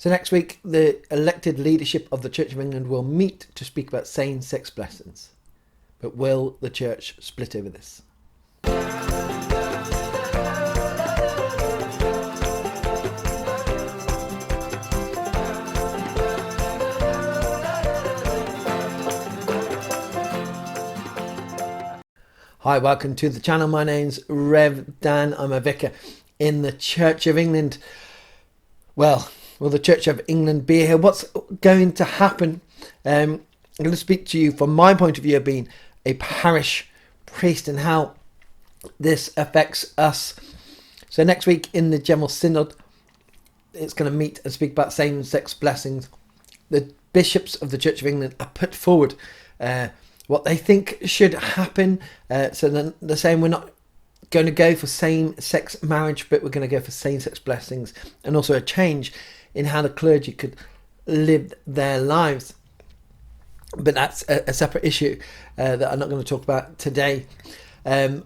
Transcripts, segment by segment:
So next week, the elected leadership of the Church of England will meet to speak about same-sex blessings. But will the church split over this? Hi, welcome to the channel. My name's Rev Dan. I'm a vicar in the Church of England. Well, will the Church of England be here? What's going to happen? I'm going to speak to you from my point of view of being a parish priest and how this affects us. So next week in the General Synod, it's going to meet and speak about same-sex blessings. The bishops of the Church of England are put forward what they think should happen. So then they're saying we're not going to go for same-sex marriage, but we're going to go for same-sex blessings, and also a change in how the clergy could live their lives. But that's a separate issue that I'm not going to talk about today. I'm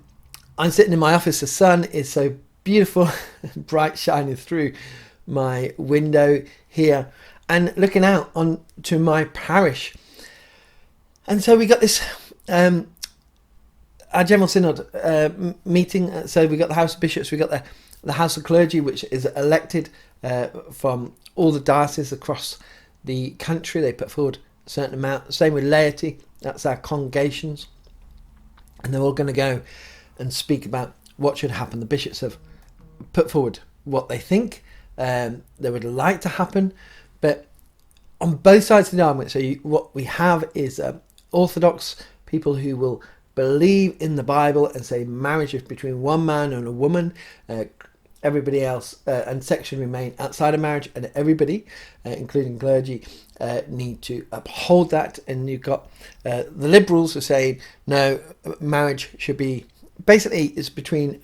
sitting in my office. The sun is so beautiful, bright, shining through my window here, and looking out onto my parish. And so we got this, our General Synod meeting. So we got the House of Bishops, we got the House of Clergy, which is elected from all the dioceses across the country. They put forward a certain amount. Same with laity, that's our congregations. And they're all going to go and speak about what should happen. The bishops have put forward what they think they would like to happen. But on both sides of the argument, so what we have is Orthodox people who will believe in the Bible and say marriage is between one man and a woman. Everybody else and section remain outside of marriage, and everybody, including clergy, need to uphold that. And you've got the liberals who are saying no, marriage should be basically it's between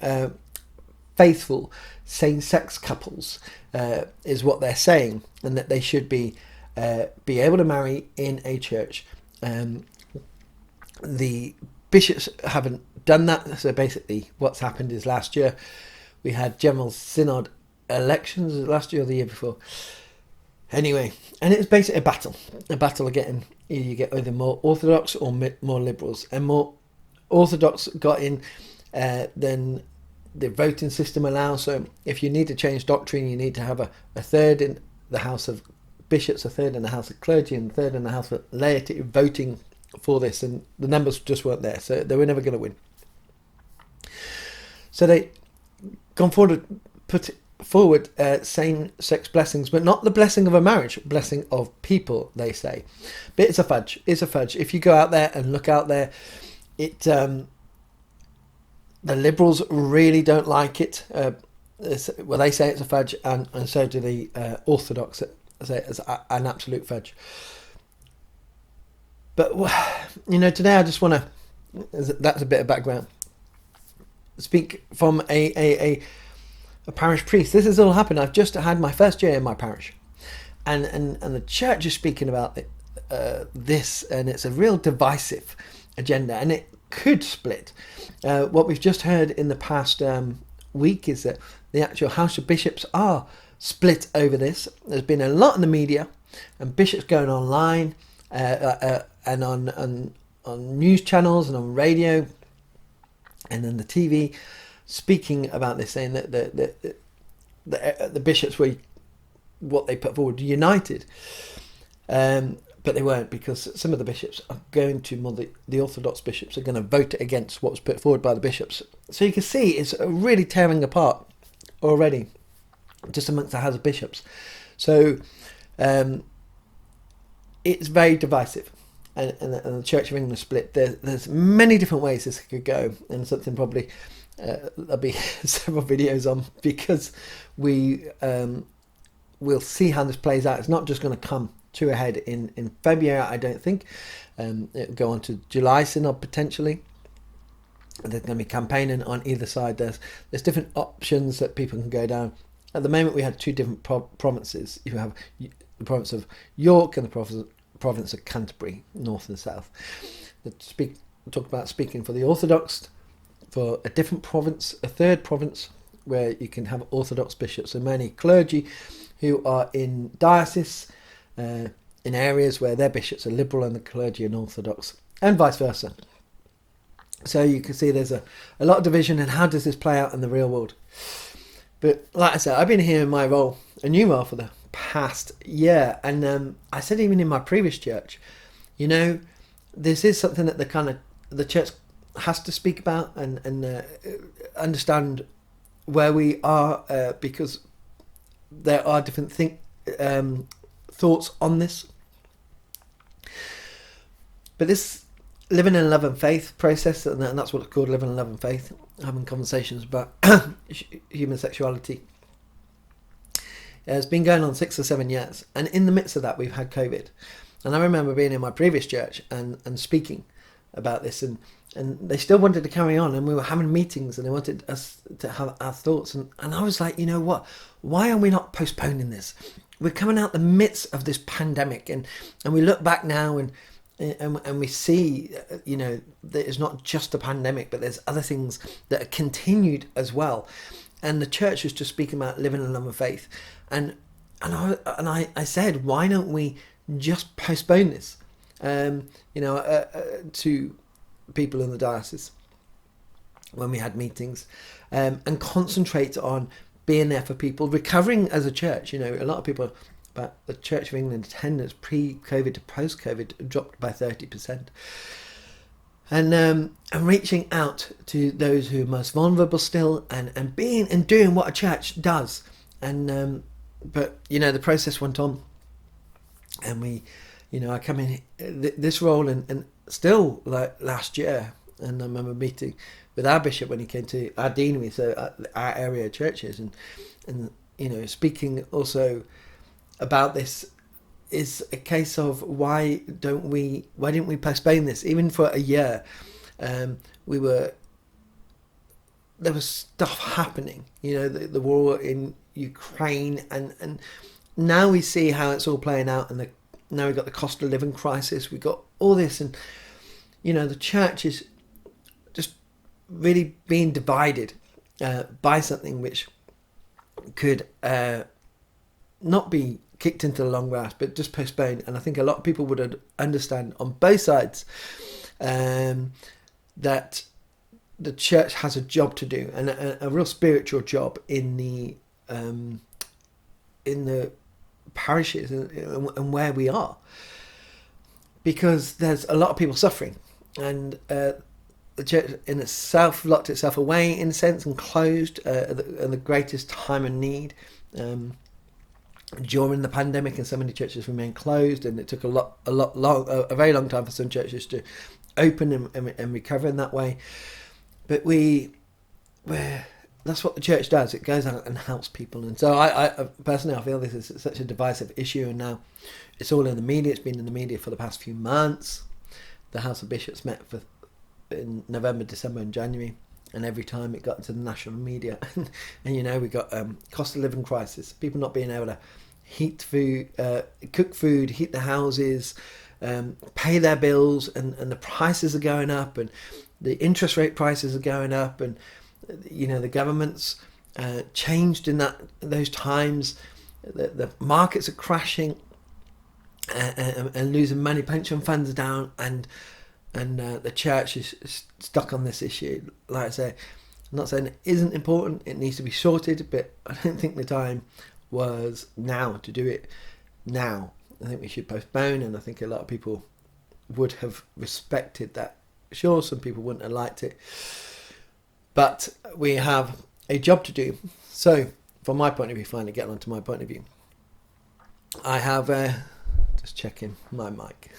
faithful same-sex couples is what they're saying, and that they should be able to marry in a church. The bishops haven't done that. So basically what's happened is last year we had General Synod elections, last year or the year before. Anyway, and it was basically a battle of getting, you get either more Orthodox or more liberals. And more Orthodox got in than the voting system allows. So if you need to change doctrine, you need to have a third in the House of Bishops, a third in the House of Clergy, and a third in the House of Laity voting for this, and the numbers just weren't there, so they were never going to win. So they gone forward, put forward same-sex blessings, but not the blessing of a marriage, blessing of people, they say. But it's a fudge. It's a fudge. If you go out there and look out there, the liberals really don't like it. Well, they say it's a fudge, and so do the Orthodox. Say it's an absolute fudge. But, today I just want to, that's a bit of background, speak from a parish priest. This has all happened. I've just had my first year in my parish. And the church is speaking about this, and it's a real divisive agenda, and it could split. What we've just heard in the past week is that the actual House of Bishops are split over this. There's been a lot in the media, and bishops going online, and on news channels and on radio and on the TV speaking about this, saying that the bishops were, what they put forward, united, but they weren't, because some of the bishops are going to, the Orthodox bishops are going to vote against what was put forward by the bishops. So you can see it's really tearing apart already just amongst the House of Bishops. So it's very divisive, and the Church of England split. There's many different ways this could go, and something probably there'll be several videos on, because we'll see how this plays out. It's not just going to come to a head in February, I don't think. It'll go on to July Synod potentially. There's going to be campaigning on either side. There's different options that people can go down. At the moment, we had two different provinces. You have the province of York and the province of Canterbury, north and south. Talk about speaking for the Orthodox, for a different province, a third province, where you can have Orthodox bishops and many clergy who are in diocese, in areas where their bishops are liberal and the clergy are orthodox, and vice versa. So you can see there's a lot of division, and how does this play out in the real world? But like I said, I've been here in my role, a new role, for the past year, and I said even in my previous church, this is something that the church has to speak about and understand where we are, because there are different thoughts on this. But this living in love and faith process, and that's what it's called, living in love and faith, having conversations about human sexuality, has been going on 6 or 7 years. And in the midst of that, we've had COVID. And I remember being in my previous church and speaking about this, and they still wanted to carry on, and we were having meetings, and they wanted us to have our thoughts. And I was like, you know what? Why are we not postponing this? We're coming out the midst of this pandemic, and we look back now and we see, that it's not just a pandemic, but there's other things that are continued as well. And the church was just speaking about living in love and faith. And I said, why don't we just postpone this, to people in the diocese when we had meetings, and concentrate on being there for people, recovering as a church. A lot of people about the Church of England attendance pre-COVID to post-COVID dropped by 30%. And reaching out to those who are most vulnerable still, and doing what a church does. And but the process went on, and we, I come in this role, and still, like last year, and I remember meeting with our bishop when he came to our deanery, so our area churches, and speaking also about this is a case of why didn't we postpone this even for a year? There was stuff happening, the war in Ukraine, and now we see how it's all playing out, and now we've got the cost of living crisis, we've got all this, and the church is just really being divided by something which could not be kicked into the long grass, but just postponed. And I think a lot of people would understand on both sides that the church has a job to do, and a real spiritual job in the parishes and where we are, because there's a lot of people suffering, and the church in itself locked itself away in a sense and closed at the greatest time of need during the pandemic, and so many churches remained closed, and it took a very long time for some churches to open and recover in that way. But that's what the church does. It goes out and helps people. And so I personally, I feel this is such a divisive issue, and now it's all in the media. It's been in the media for the past few months. The House of Bishops met in November, December and January, and every time it got into the national media, and we got cost of living crisis, people not being able to heat food, cook food, heat the houses, pay their bills, and the prices are going up, and the interest rate prices are going up, and the government's changed in those times. The markets are crashing and losing money. Pension funds are down, and the church is stuck on this issue. Like I say, I'm not saying it isn't important. It needs to be sorted, but I don't think the time was now to do it now. I think we should postpone, and I think a lot of people would have respected that. Sure, some people wouldn't have liked it, but we have a job to do. So, from my point of view, finally getting on to my point of view, I have just checking my mic.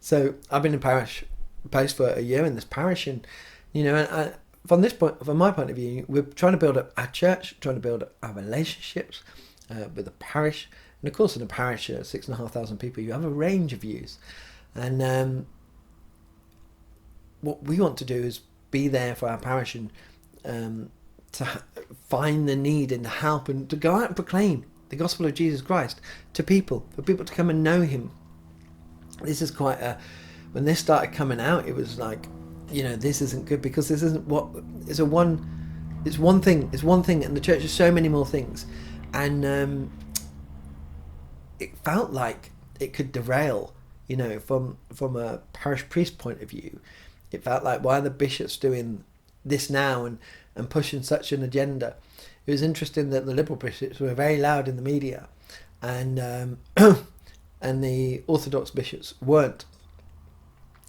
So I've been in parish post for a year in this parish, and from my point of view, we're trying to build up our church, trying to build up our relationships with the parish, and of course in the parish, 6,500 people, you have a range of views, and what we want to do is be there for our parish, and to find the need and the help, and to go out and proclaim the gospel of Jesus Christ to people, for people to come and know him. This is quite when this started coming out, it was like, this isn't good, because this isn't it's one thing, and the church has so many more things, and it felt like it could derail, from a parish priest point of view. It felt like, why are the bishops doing this now and pushing such an agenda? It was interesting that the Liberal bishops were very loud in the media, and and the Orthodox bishops weren't.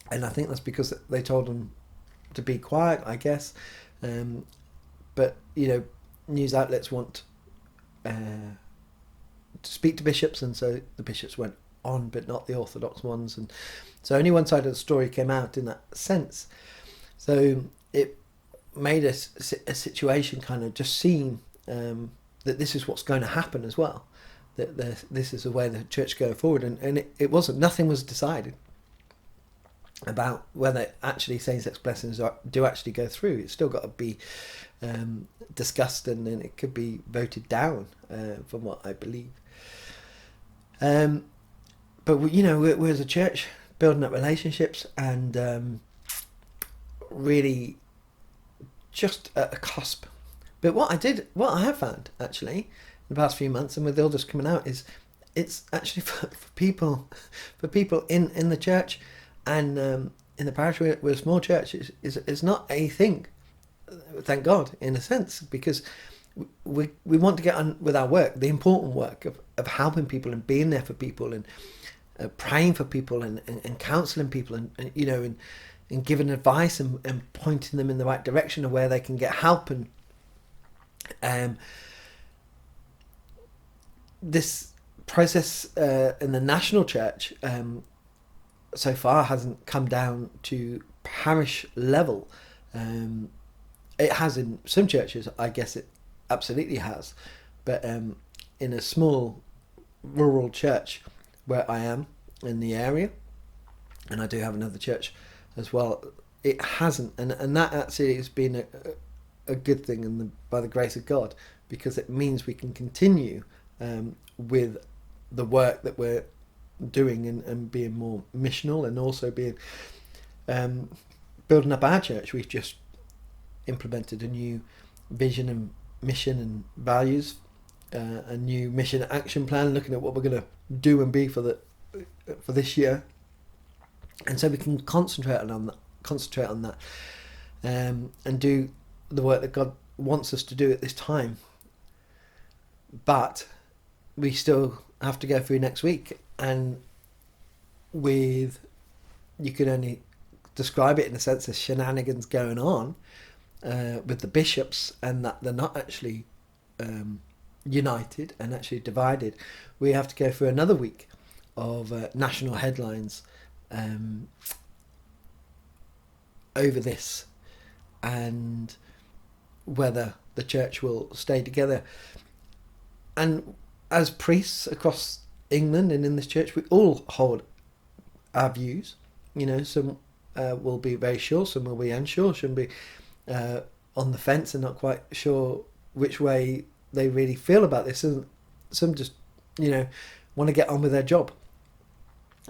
And I think that's because they told them to be quiet, I guess. But news outlets want to speak to bishops, and so the bishops went on, but not the Orthodox ones, and so only one side of the story came out in that sense. So it made a situation kind of just seem that this is what's going to happen as well, that this is the way the church going forward, and it wasn't. Nothing was decided about whether actually same-sex blessings do actually go through. It's still got to be discussed, and then it could be voted down, from what I believe. But we're as a church building up relationships, and really just at a cusp. But what I have found actually in the past few months, and with the elders coming out, is it's actually for people in the church, and in the parish. We're a small church. It's not a thing, thank God, in a sense, because we want to get on with our work, the important work of helping people and being there for people, and praying for people, and counselling people, and giving advice, and pointing them in the right direction of where they can get help. And this process in the national church so far hasn't come down to parish level. It has in some churches, I guess it absolutely has, but in a small rural church where I am in the area, and I do have another church as well, it hasn't, and that actually has been a good thing, and by the grace of God, because it means we can continue with the work that we're doing, and being more missional, and also being building up our church. We've just implemented a new vision and mission and values, a new mission action plan, looking at what we're going to do and be for this year, and so we can concentrate on that, and do the work that God wants us to do at this time. But we still have to go through next week, and you could only describe it in a sense of shenanigans going on with the bishops, and that they're not actually united and actually divided. We have to go through another week of national headlines over this, and whether the church will stay together. And as priests across England and in this church, we all hold our views. Some will be very sure, some will be unsure, some will be on the fence and not quite sure which way they really feel about this, and some just want to get on with their job.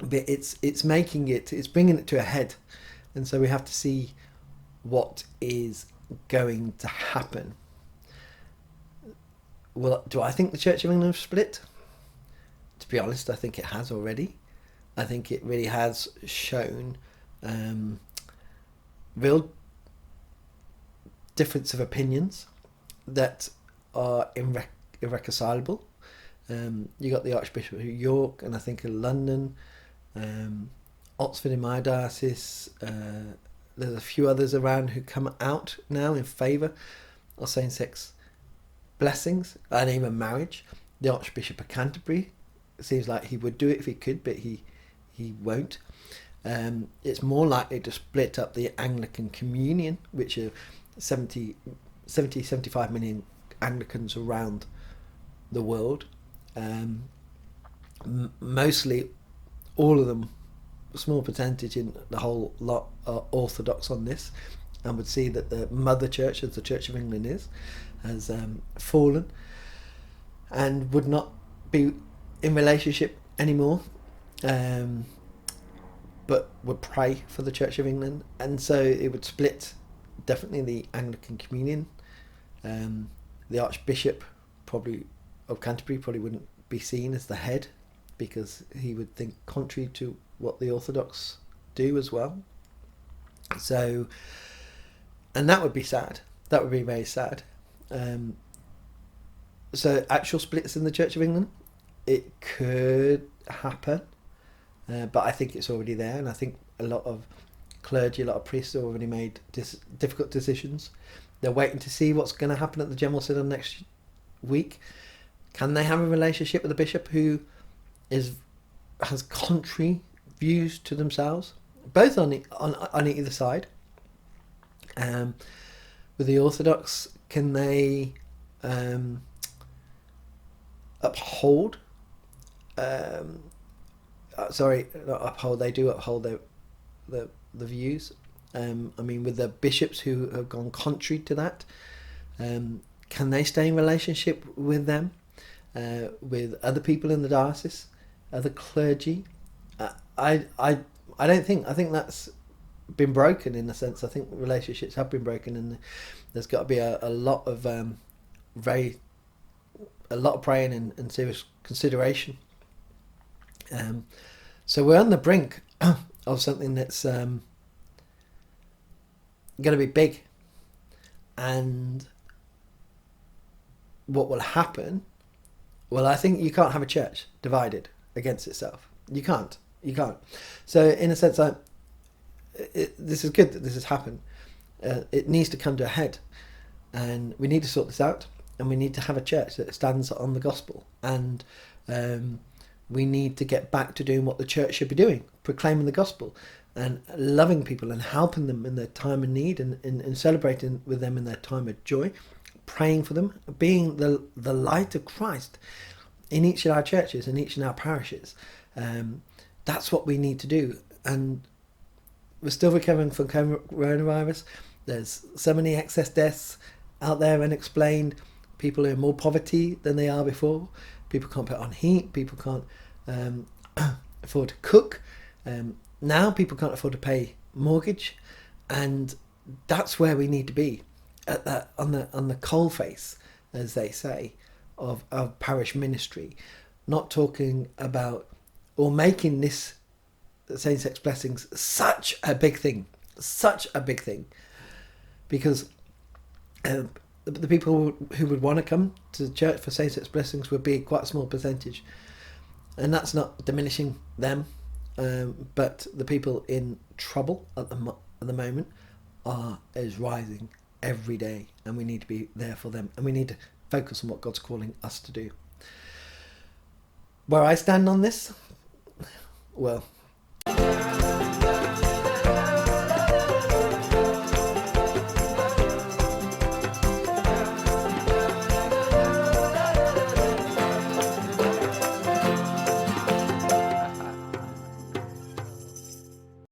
But it's bringing it to a head, and so we have to see what is going to happen. Well, do I think the Church of England split? To be honest, I think it has already. I think it really has shown real difference of opinions that are irreconcilable. You got the Archbishop of York, and I think of London, Oxford in my diocese. There's a few others around who come out now in favour of same-sex blessings and even marriage. The Archbishop of Canterbury, it seems like he would do it if he could, but he won't. It's more likely to split up the Anglican Communion, which are 75 million Anglicans around the world. Mostly all of them, a small percentage in the whole lot, are Orthodox on this, and would see that the mother church, as the Church of England has fallen, and would not be in relationship anymore, but would pray for the Church of England, and so it would split definitely the Anglican Communion. The Archbishop of Canterbury probably wouldn't be seen as the head, because he would think contrary to what the Orthodox do as well. So, and that would be sad. That would be very sad. So actual splits in the Church of England, it could happen, but I think it's already there, and I think a lot of clergy, a lot of priests have already made difficult decisions. They're waiting to see what's going to happen at the General Synod next week. Can they have a relationship with the bishop who has contrary views to themselves, both on either side? With the Orthodox, can they uphold? Sorry, not uphold. They do uphold the views. With the bishops who have gone contrary to that, can they stay in relationship with them, with other people in the diocese, other clergy? I don't think. I think that's been broken in a sense. I think relationships have been broken, and there's got to be a lot of praying and serious consideration. So we're on the brink of something that's going to be big, and what will happen? Well, I think you can't have a church divided against itself. You can't. So in a sense, this is good that this has happened. It needs to come to a head, and we need to sort this out, and we need to have a church that stands on the gospel, and we need to get back to doing what the church should be doing, proclaiming the gospel and loving people and helping them in their time of need, and celebrating with them in their time of joy, praying for them, being the light of Christ in each of our churches and each in our parishes. That's what we need to do. And we're still recovering from coronavirus. There's so many excess deaths out there unexplained. People are in more poverty than they are before. People can't put on heat. People can't afford to cook. Now people can't afford to pay mortgage, and that's where we need to be, at that on the coal face, as they say, of parish ministry. Not talking about or making this same-sex blessings such a big thing, because the people who would want to come to the church for same-sex blessings would be quite a small percentage, and that's not diminishing them, but the people in trouble at the moment is rising every day, and we need to be there for them, and we need to focus on what God's calling us to do. Where I stand on this, well,